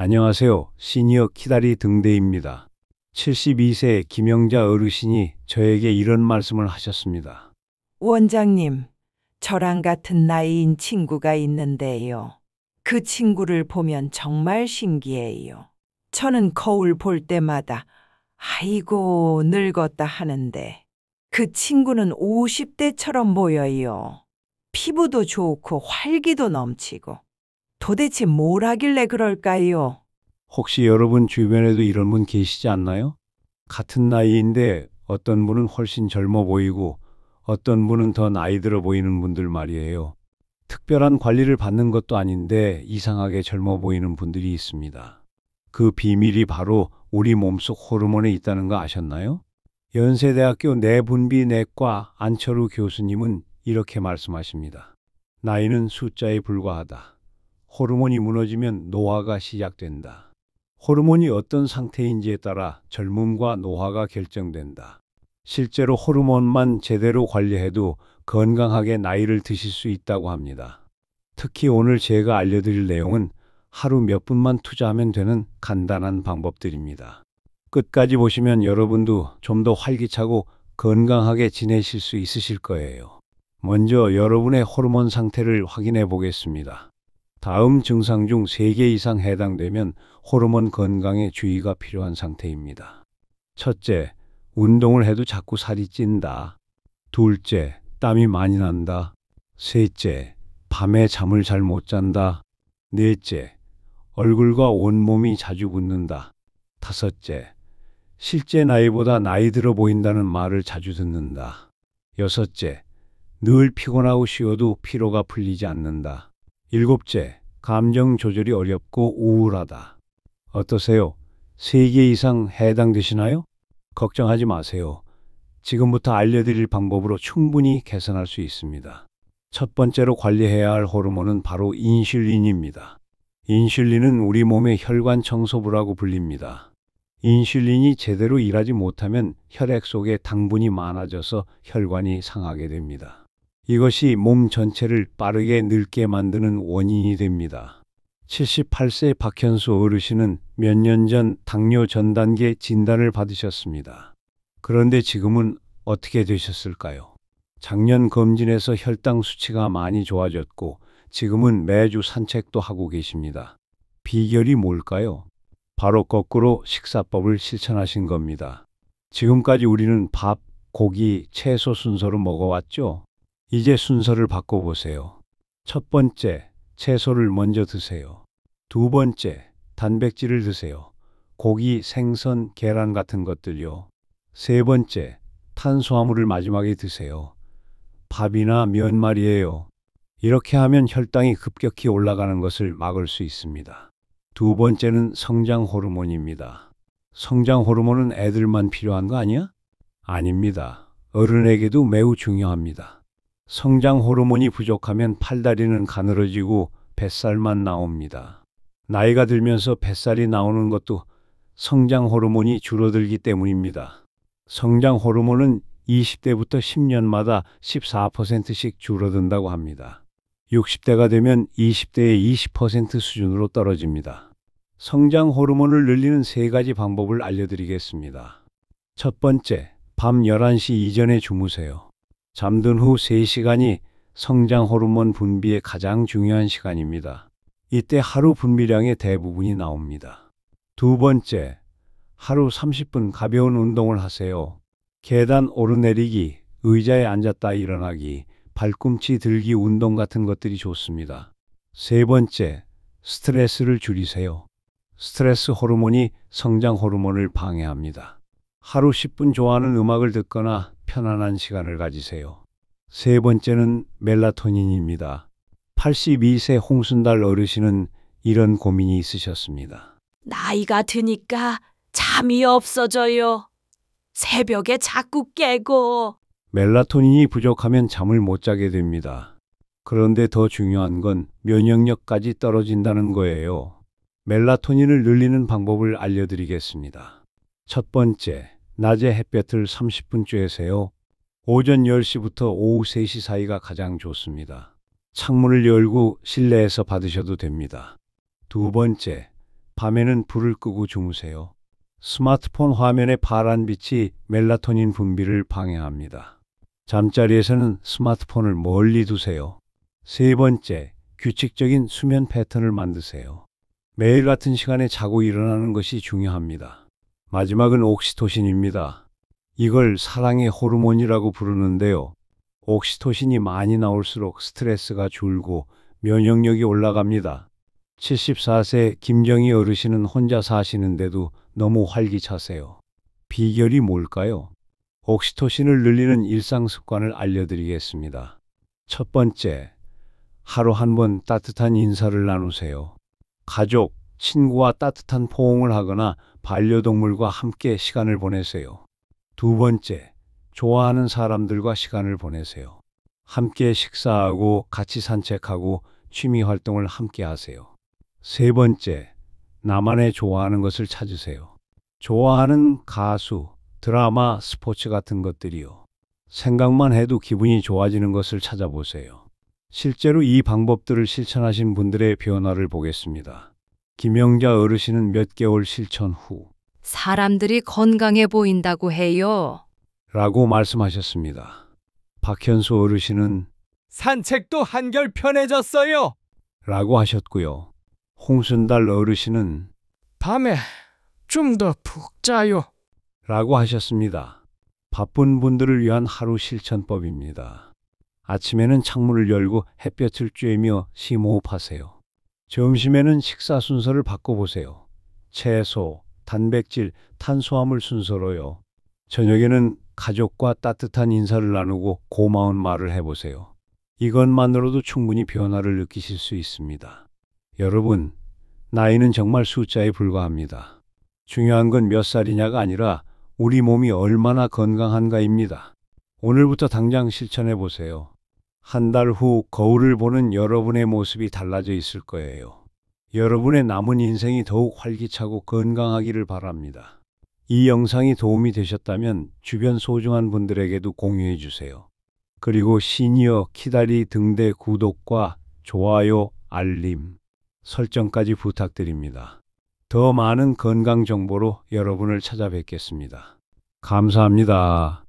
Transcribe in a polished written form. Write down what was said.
안녕하세요. 시니어 키다리 등대입니다. 72세 김영자 어르신이 저에게 이런 말씀을 하셨습니다. 원장님, 저랑 같은 나이인 친구가 있는데요. 그 친구를 보면 정말 신기해요. 저는 거울 볼 때마다 아이고 늙었다 하는데 그 친구는 50대처럼 보여요. 피부도 좋고 활기도 넘치고 도대체 뭘 하길래 그럴까요? 혹시 여러분 주변에도 이런 분 계시지 않나요? 같은 나이인데 어떤 분은 훨씬 젊어 보이고 어떤 분은 더 나이 들어 보이는 분들 말이에요. 특별한 관리를 받는 것도 아닌데 이상하게 젊어 보이는 분들이 있습니다. 그 비밀이 바로 우리 몸속 호르몬에 있다는 거 아셨나요? 연세대학교 내분비내과 안철우 교수님은 이렇게 말씀하십니다. 나이는 숫자에 불과하다. 호르몬이 무너지면 노화가 시작된다. 호르몬이 어떤 상태인지에 따라 젊음과 노화가 결정된다. 실제로 호르몬만 제대로 관리해도 건강하게 나이를 드실 수 있다고 합니다. 특히 오늘 제가 알려드릴 내용은 하루 몇 분만 투자하면 되는 간단한 방법들입니다. 끝까지 보시면 여러분도 좀 더 활기차고 건강하게 지내실 수 있으실 거예요. 먼저 여러분의 호르몬 상태를 확인해 보겠습니다. 다음 증상 중 3개 이상 해당되면 호르몬 건강에 주의가 필요한 상태입니다. 첫째, 운동을 해도 자꾸 살이 찐다. 둘째, 땀이 많이 난다. 셋째, 밤에 잠을 잘 못 잔다. 넷째, 얼굴과 온몸이 자주 붓는다. 다섯째, 실제 나이보다 나이 들어 보인다는 말을 자주 듣는다. 여섯째, 늘 피곤하고 쉬어도 피로가 풀리지 않는다. 일곱째, 감정 조절이 어렵고 우울하다. 어떠세요? 3개 이상 해당되시나요? 걱정하지 마세요. 지금부터 알려드릴 방법으로 충분히 개선할 수 있습니다. 첫 번째로 관리해야 할 호르몬은 바로 인슐린입니다. 인슐린은 우리 몸의 혈관 청소부라고 불립니다. 인슐린이 제대로 일하지 못하면 혈액 속에 당분이 많아져서 혈관이 상하게 됩니다. 이것이 몸 전체를 빠르게 늙게 만드는 원인이 됩니다. 78세 박현수 어르신은 몇 년 전 당뇨 전 단계 진단을 받으셨습니다. 그런데 지금은 어떻게 되셨을까요? 작년 검진에서 혈당 수치가 많이 좋아졌고 지금은 매주 산책도 하고 계십니다. 비결이 뭘까요? 바로 거꾸로 식사법을 실천하신 겁니다. 지금까지 우리는 밥, 고기, 채소 순서로 먹어왔죠? 이제 순서를 바꿔보세요. 첫 번째, 채소를 먼저 드세요. 두 번째, 단백질을 드세요. 고기, 생선, 계란 같은 것들요. 세 번째, 탄수화물을 마지막에 드세요. 밥이나 면 말이에요. 이렇게 하면 혈당이 급격히 올라가는 것을 막을 수 있습니다. 두 번째는 성장 호르몬입니다. 성장 호르몬은 애들만 필요한 거 아니야? 아닙니다. 어른에게도 매우 중요합니다. 성장 호르몬이 부족하면 팔다리는 가늘어지고 뱃살만 나옵니다. 나이가 들면서 뱃살이 나오는 것도 성장 호르몬이 줄어들기 때문입니다. 성장 호르몬은 20대부터 10년마다 14%씩 줄어든다고 합니다. 60대가 되면 20대의 20% 수준으로 떨어집니다. 성장 호르몬을 늘리는 3가지 방법을 알려드리겠습니다. 첫 번째, 밤 11시 이전에 주무세요. 잠든 후 3시간이 성장 호르몬 분비에 가장 중요한 시간입니다. 이때 하루 분비량의 대부분이 나옵니다. 두 번째, 하루 30분 가벼운 운동을 하세요. 계단 오르내리기, 의자에 앉았다 일어나기, 발꿈치 들기 운동 같은 것들이 좋습니다. 세 번째, 스트레스를 줄이세요. 스트레스 호르몬이 성장 호르몬을 방해합니다. 하루 10분 좋아하는 음악을 듣거나 편안한 시간을 가지세요. 세 번째는 멜라토닌입니다. 82세 홍순달 어르신은 이런 고민이 있으셨습니다. 나이가 드니까 잠이 없어져요. 새벽에 자꾸 깨고. 멜라토닌이 부족하면 잠을 못 자게 됩니다. 그런데 더 중요한 건 면역력까지 떨어진다는 거예요. 멜라토닌을 늘리는 방법을 알려드리겠습니다. 첫 번째, 낮에 햇볕을 30분 쬐세요. 오전 10시부터 오후 3시 사이가 가장 좋습니다. 창문을 열고 실내에서 받으셔도 됩니다. 두 번째, 밤에는 불을 끄고 주무세요. 스마트폰 화면의 파란 빛이 멜라토닌 분비를 방해합니다. 잠자리에서는 스마트폰을 멀리 두세요. 세 번째, 규칙적인 수면 패턴을 만드세요. 매일 같은 시간에 자고 일어나는 것이 중요합니다. 마지막은 옥시토신입니다. 이걸 사랑의 호르몬이라고 부르는데요. 옥시토신이 많이 나올수록 스트레스가 줄고 면역력이 올라갑니다. 74세 김정희 어르신은 혼자 사시는데도 너무 활기차세요. 비결이 뭘까요? 옥시토신을 늘리는 일상 습관을 알려드리겠습니다. 첫 번째, 하루 한 번 따뜻한 인사를 나누세요. 가족, 친구와 따뜻한 포옹을 하거나 반려동물과 함께 시간을 보내세요. 두 번째, 좋아하는 사람들과 시간을 보내세요. 함께 식사하고 같이 산책하고 취미 활동을 함께 하세요. 세 번째, 나만의 좋아하는 것을 찾으세요. 좋아하는 가수, 드라마, 스포츠 같은 것들이요. 생각만 해도 기분이 좋아지는 것을 찾아보세요. 실제로 이 방법들을 실천하신 분들의 변화를 보겠습니다. 김영자 어르신은 몇 개월 실천 후 사람들이 건강해 보인다고 해요. 라고 말씀하셨습니다. 박현수 어르신은 산책도 한결 편해졌어요. 라고 하셨고요. 홍순달 어르신은 밤에 좀 더 푹 자요. 라고 하셨습니다. 바쁜 분들을 위한 하루 실천법입니다. 아침에는 창문을 열고 햇볕을 쬐며 심호흡하세요. 점심에는 식사 순서를 바꿔보세요. 채소, 단백질, 탄수화물 순서로요. 저녁에는 가족과 따뜻한 인사를 나누고 고마운 말을 해보세요. 이것만으로도 충분히 변화를 느끼실 수 있습니다. 여러분, 나이는 정말 숫자에 불과합니다. 중요한 건 몇 살이냐가 아니라 우리 몸이 얼마나 건강한가입니다. 오늘부터 당장 실천해 보세요. 한 달 후 거울을 보는 여러분의 모습이 달라져 있을 거예요. 여러분의 남은 인생이 더욱 활기차고 건강하기를 바랍니다. 이 영상이 도움이 되셨다면 주변 소중한 분들에게도 공유해 주세요. 그리고 시니어 키다리 등대 구독과 좋아요, 알림, 설정까지 부탁드립니다. 더 많은 건강 정보로 여러분을 찾아뵙겠습니다. 감사합니다.